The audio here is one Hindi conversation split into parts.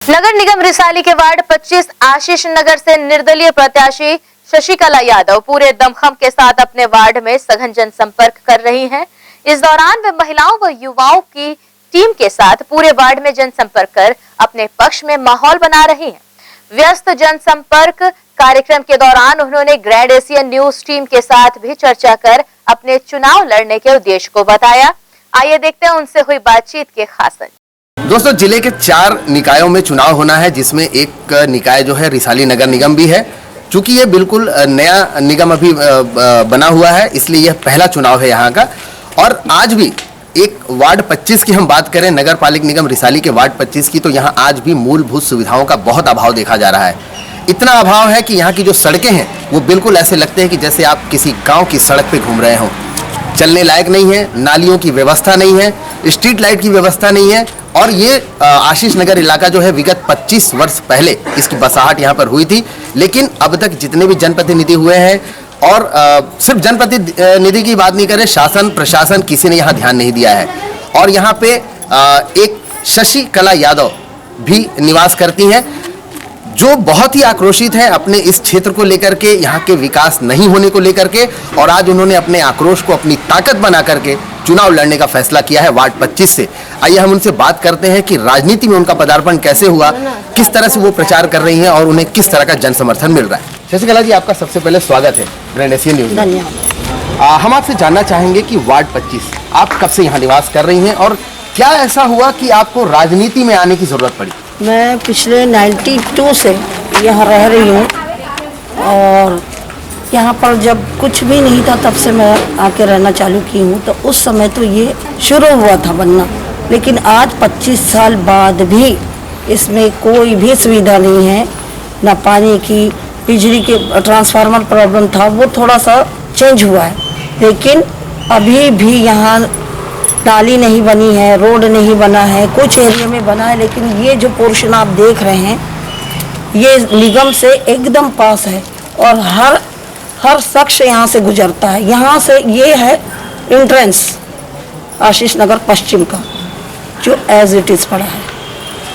नगर निगम रिसाली के वार्ड 25 आशीष नगर से निर्दलीय प्रत्याशी शशिकला यादव पूरे दमखम के साथ अपने वार्ड में सघन जनसंपर्क कर रही हैं। इस दौरान वे महिलाओं व युवाओं की टीम के साथ पूरे वार्ड में जनसंपर्क कर अपने पक्ष में माहौल बना रही हैं। व्यस्त जनसंपर्क कार्यक्रम के दौरान उन्होंने ग्रैंड एशियन न्यूज टीम के साथ भी चर्चा कर अपने चुनाव लड़ने के उद्देश्य को बताया। आइए देखते हैं उनसे हुई बातचीत के खास अंश। दोस्तों, जिले के 4 निकायों में चुनाव होना है, जिसमें एक निकाय जो है रिसाली नगर निगम भी है। चूंकि ये बिल्कुल नया निगम अभी बना हुआ है, इसलिए यह पहला चुनाव है यहाँ का। और आज भी एक वार्ड 25 की हम बात करें, नगर पालिक निगम रिसाली के वार्ड 25 की, तो यहाँ आज भी मूलभूत सुविधाओं का बहुत अभाव देखा जा रहा है। इतना अभाव है कि यहाँ की जो सड़कें हैं वो बिल्कुल ऐसे लगते हैं कि जैसे आप किसी गाँव की सड़क पे घूम रहे हों। चलने लायक नहीं है, नालियों की व्यवस्था नहीं है, स्ट्रीट लाइट की व्यवस्था नहीं है। और ये आशीष नगर इलाका जो है विगत 25 वर्ष पहले इसकी बसाहट यहाँ पर हुई थी, लेकिन अब तक जितने भी जनप्रतिनिधि हुए हैं, और सिर्फ जनप्रतिनिधि की बात नहीं करें, शासन प्रशासन किसी ने यहाँ ध्यान नहीं दिया है। और यहाँ पे एक शशिकला यादव भी निवास करती हैं, जो बहुत ही आक्रोशित है अपने इस क्षेत्र को लेकर के, यहाँ के विकास नहीं होने को लेकर के। और आज उन्होंने अपने आक्रोश को अपनी ताकत बना करके चुनाव लड़ने का फैसला किया है वार्ड 25 से। आइए हम उनसे बात करते हैं कि राजनीति में उनका पदार्पण कैसे हुआ, किस तरह से वो प्रचार कर रही हैं और उन्हें किस तरह का जन समर्थन मिल रहा है। शशिकला जी, आपका सबसे पहले स्वागत है ग्रैंड एशियन न्यूज में। धन्यवाद। हम आपसे जानना चाहेंगे कि वार्ड 25 आप कब से यहाँ निवास कर रही हैं और क्या ऐसा हुआ कि आपको राजनीति में आने की जरूरत पड़ी? मैं पिछले 92 से यहाँ रह रही हूँ, और यहाँ पर जब कुछ भी नहीं था तब से मैं आके रहना चालू की हूँ। तो उस समय तो ये शुरू हुआ था बनना, लेकिन आज 25 साल बाद भी इसमें कोई भी सुविधा नहीं है, ना पानी की, बिजली के ट्रांसफार्मर प्रॉब्लम था, वो थोड़ा सा चेंज हुआ है, लेकिन अभी भी यहाँ नाली नहीं बनी है, रोड नहीं बना है, कुछ एरिया में बना है, लेकिन ये जो पोर्शन आप देख रहे हैं ये निगम से एकदम पास है और हर शख्स यहाँ से गुजरता है। यहाँ से ये है एंट्रेंस आशीष नगर पश्चिम का, जो एज इट इज़ पड़ा है।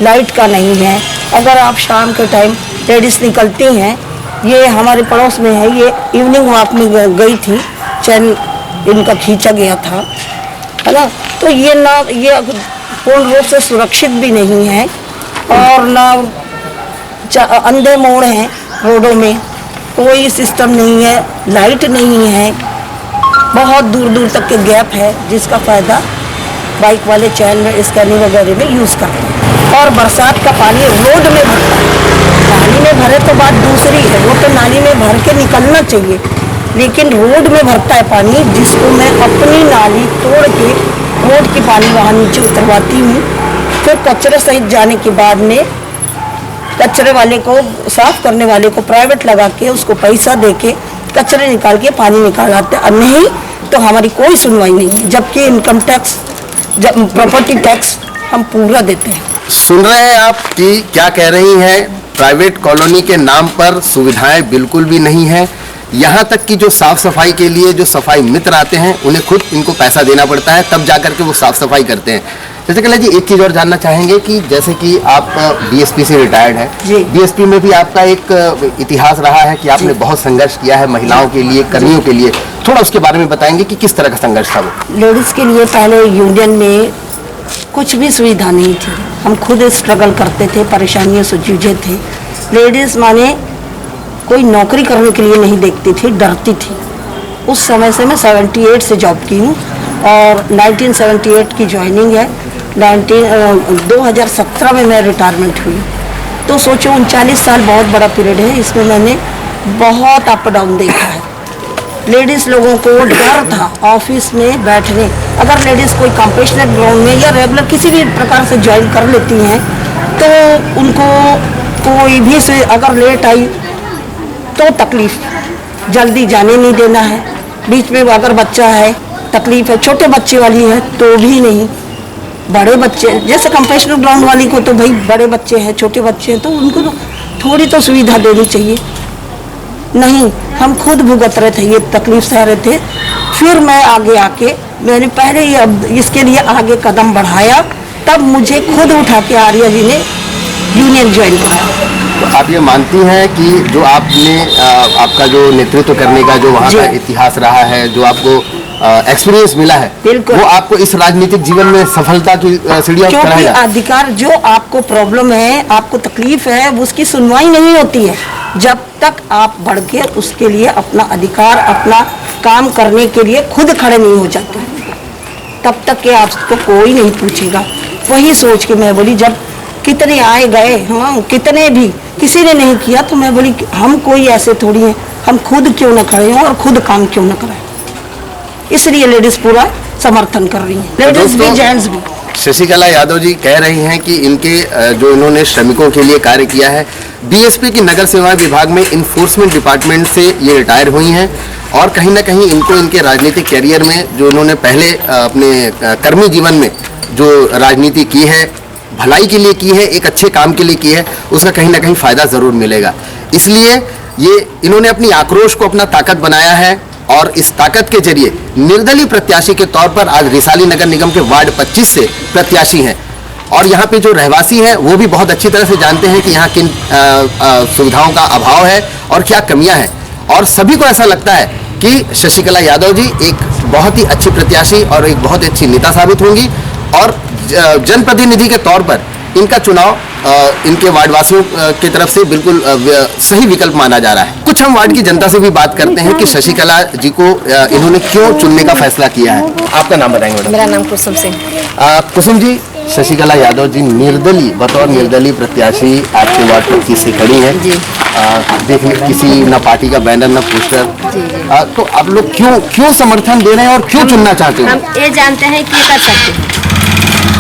लाइट का नहीं है। अगर आप शाम के टाइम लेडीज निकलती हैं, ये हमारे पड़ोस में है, ये इवनिंग वॉक में गई थी, चैन इनका खींचा गया था, है ना। तो ये ना, ये पूर्ण रूप से सुरक्षित भी नहीं है, और ना अंधे मोड़ हैं रोडों में, कोई सिस्टम नहीं है, लाइट नहीं है, बहुत दूर दूर तक के गैप है, जिसका फ़ायदा बाइक वाले चैन में स्कैनिंग वगैरह में यूज़ करते हैं। और बरसात का पानी रोड में भरता है, नाली में भरे तो बात दूसरी है, वो तो नाली में भर के निकलना चाहिए, लेकिन रोड में भरता है पानी, जिसको मैं अपनी नाली तोड़ के रोड की पानी वहाँ नीचे उतरवाती हूँ। फिर कचरे सहित जाने के बाद में कचरे वाले को, साफ करने वाले को प्राइवेट लगा के उसको पैसा दे के कचरे निकाल के पानी निकाल आते हैं, नहीं तो हमारी कोई सुनवाई नहीं है। जबकि इनकम टैक्स, जब प्रॉपर्टी टैक्स हम पूरा देते हैं। सुन रहे हैं आप कि क्या कह रही हैं, प्राइवेट कॉलोनी के नाम पर सुविधाएं बिल्कुल भी नहीं है। यहाँ तक कि जो साफ सफाई के लिए जो सफाई मित्र आते हैं, उन्हें खुद इनको पैसा देना पड़ता है, तब जाकर के वो साफ सफाई करते हैं। शशिकला जी, एक चीज़ और जानना चाहेंगे कि जैसे कि आप बीएसपी से रिटायर्ड हैं, बीएसपी में भी आपका एक इतिहास रहा है कि आपने बहुत संघर्ष किया है महिलाओं के लिए, कर्मियों के लिए। थोड़ा उसके बारे में बताएंगे कि किस तरह का संघर्ष था वो? लेडीज़ के लिए पहले यूनियन में कुछ भी सुविधा नहीं थी, हम खुद स्ट्रगल करते थे, परेशानियों से जूझे थे। लेडीज़ माने कोई नौकरी करने के लिए नहीं देखती थी, डरती थी। उस समय से मैं 78 से जॉब की हूँ, और 1978 की ज्वाइनिंग है, 2017 में मैं रिटायरमेंट हुई। तो सोचो 39 साल बहुत बड़ा पीरियड है, इसमें मैंने बहुत अप डाउन देखा है। लेडीज़ लोगों को डर था ऑफिस में बैठने। अगर लेडीज़ कोई कंपेशनल ग्राउंड में या रेगुलर किसी भी प्रकार से ज्वाइन कर लेती हैं, तो उनको कोई भी से अगर लेट आई तो तकलीफ, जल्दी जाने नहीं देना है, बीच में अगर बच्चा है तकलीफ है, छोटे बच्चे वाली है तो भी नहीं, बड़े बच्चे जैसे कंपेशनल ग्राउंड वाली को तो भाई बड़े बच्चे हैं, छोटे बच्चे हैं, तो उनको तो थोड़ी तो सुविधा देनी चाहिए। नहीं, हम खुद भुगत रहे थे, ये तकलीफ सह रहे थे। फिर मैं आगे आके मैंने पहले ही अब इसके लिए आगे कदम बढ़ाया, तब मुझे खुद उठा के आर्या जी ने यूनियन ज्वाइन किया। तो आप ये मानती हैं कि जो आपने आपका जो नेतृत्व करने का जो वहाँ जी। का इतिहास रहा है, जो आपको एक्सपीरियंस मिला है, बिल्कुल। वो आपको इस राजनीतिक जीवन में सफलता की सीढ़ियाँ क्योंकि चढ़ाएगा? अधिकार जो आपको प्रॉब्लम है, आपको तकलीफ है, वो उसकी सुनवाई नहीं होती है जब तक आप बढ़ के उसके लिए अपना अधिकार, अपना काम करने के लिए खुद खड़े नहीं हो जाते, तब तक के आपको कोई नहीं पूछेगा। वही सोच के मैं बोली, जब कितने आए गए, हाँ कितने भी किसी ने नहीं किया, तो मैं बोली हम कोई ऐसे थोड़ी हैं, हम खुद क्यों न खड़े हों और खुद काम क्यों न करें। इसलिए लेडीज पूरा समर्थन कर रही हैं, लेडीज भी जेंट्स भी। शशिकला यादव जी कह रही हैं कि इनके जो इन्होंने श्रमिकों के लिए कार्य किया है, बीएसपी की नगर सेवा विभाग में इन्फोर्समेंट डिपार्टमेंट से ये रिटायर हुई हैं और कहीं ना कहीं इनको इनके राजनीतिक कैरियर में जो इन्होंने पहले अपने कर्मी जीवन में जो राजनीति की है, भलाई के लिए की है, एक अच्छे काम के लिए की है, उसका कहीं ना कहीं फायदा जरूर मिलेगा। इसलिए ये इन्होंने अपनी आक्रोश को अपना ताकत बनाया है और इस ताकत के जरिए निर्दलीय प्रत्याशी के तौर पर आज रिसाली नगर निगम के वार्ड 25 से प्रत्याशी हैं। और यहाँ पे जो रहवासी हैं वो भी बहुत अच्छी तरह से जानते हैं कि यहाँ किन सुविधाओं का अभाव है और क्या कमियां हैं, और सभी को ऐसा लगता है कि शशिकला यादव जी एक बहुत ही अच्छी प्रत्याशी और एक बहुत अच्छी नेता साबित होंगी और जनप्रतिनिधि के तौर पर इनका चुनाव इनके वार्डवासियों की तरफ से बिल्कुल सही विकल्प माना जा रहा है। कुछ हम वार्ड की जनता से भी बात करते हैं कि शशिकला जी को इन्होंने क्यों चुनने का फैसला किया है। आपका नाम बताएंगे मैडम? मेरा नाम कुसुम सिंह। कुसुम जी, शशिकला यादव जी निर्दलीय बतौर निर्दलीय प्रत्याशी आपके वार्ड 25 से खड़ी हैं जी। देखने किसी न पार्टी का बैनर न पोस्टर, तो आप लोग क्यों समर्थन दे रहे हैं और क्यों चुनना चाहते हैं? हम ये जानते हैं कि ये कर सकते हैं,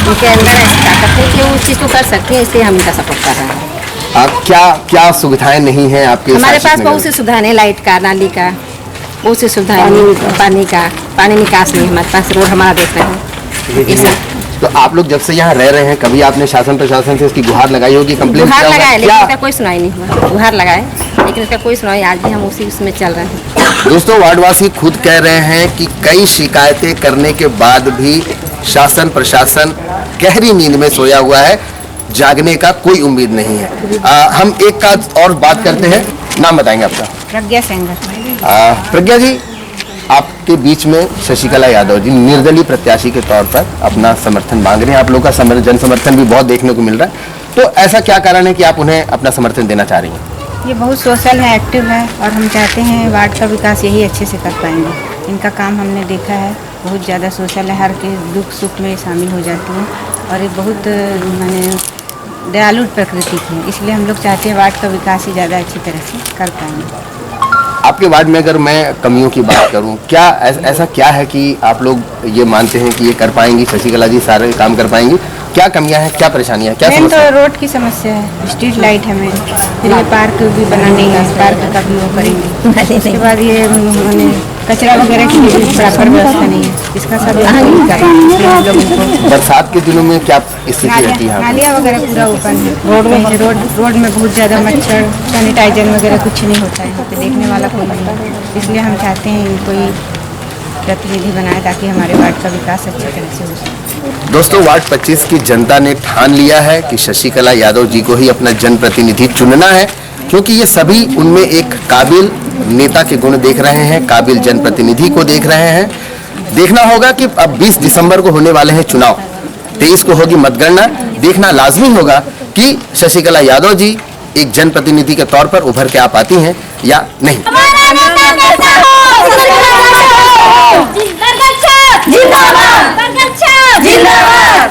उनके अंदर ऐसी ताकत है कि वो उस चीज़ को कर सकते हैं, इसलिए हम इनका सपोर्ट कर रहे हैं। क्या सुविधाएं नहीं हैं आपके? हमारे पास बहुत सी सुविधाएं हैं, लाइट का, नाली का, बहुत सी सुविधाएं हैं, पानी निकास नहीं, हमारे पास रोड हमारा देख रहे हैं ये सब। तो आप लोग जब से यहाँ रह रहे हैं, कभी आपने शासन प्रशासन से इसकी गुहार लगाई होगी, कंप्लेंट गुहार किया लगाए होगा? लेकिन इसका कोई सुनाई नहीं हुआ। गुहार लगाए लेकिन इसका कोई सुनाई, आज भी हम उसी उसमें चल रहे हैं। दोस्तों, वार्डवासी खुद कह रहे हैं कि कई शिकायतें करने के बाद भी शासन प्रशासन गहरी नींद में सोया हुआ है, जागने का कोई उम्मीद नहीं है। हम एक का और बात करते हैं। नाम बताएंगे आपका? प्रज्ञा सेंगर। प्रज्ञा जी, आपके बीच में शशिकला यादव जी निर्दलीय प्रत्याशी के तौर पर अपना समर्थन मांग रहे हैं। आप लोगों का जन समर्थन भी बहुत देखने को मिल रहा है, तो ऐसा क्या कारण है कि आप उन्हें अपना समर्थन देना चाह रही हैं? ये बहुत सोशल है, एक्टिव है और हम चाहते हैं वार्ड का विकास यही अच्छे से कर पाएंगे। इनका काम हमने देखा है, बहुत ज़्यादा सोशल है, हर के दुख सुख में शामिल हो जाती हैं और ये बहुत माने दयालु प्रकृति की है, इसलिए हम लोग चाहते हैं वार्ड का विकास ही ज़्यादा अच्छी तरह से कर पाएंगे। आपके वार्ड में अगर मैं कमियों की बात करूं, क्या ऐसा क्या है कि आप लोग ये मानते हैं कि ये कर पाएंगी, शशिकला जी सारे काम कर पाएंगी? क्या कमियां हैं, क्या परेशानियां, क्या मेन समस्या तो है? रोड की समस्या है, स्ट्रीट लाइट है मेन, फिर ये पार्क भी बनाने का, पार्क का भी वो करेंगे। उसके बाद ये मैंने कचरा वगैरह की भी प्रॉपर व्यवस्था नहीं है, इसका सब बरसात के दिनों में क्या स्थिति रहती है? नालियाँ वगैरह पूरा ओपन है, रोड में बहुत ज़्यादा मच्छर, सैनिटाइजर वगैरह कुछ नहीं होता है, यहाँ पे देखने वाला कोई नहीं है, इसलिए हम चाहते हैं इनको ही प्रतिनिधि बनाए ताकि हमारे वार्ड का विकास अच्छी तरह से हो सके। दोस्तों, वार्ड 25 की जनता ने ठान लिया है कि शशिकला यादव जी को ही अपना जनप्रतिनिधि चुनना है, क्योंकि ये सभी उनमें एक काबिल नेता के गुण देख रहे हैं, काबिल जनप्रतिनिधि को देख रहे हैं। देखना होगा कि अब 20 दिसंबर को होने वाले हैं चुनाव, 23 को होगी मतगणना। देखना लाजमी होगा कि शशिकला यादव जी एक जनप्रतिनिधि के तौर पर उभर के आ पाती हैं या नहीं।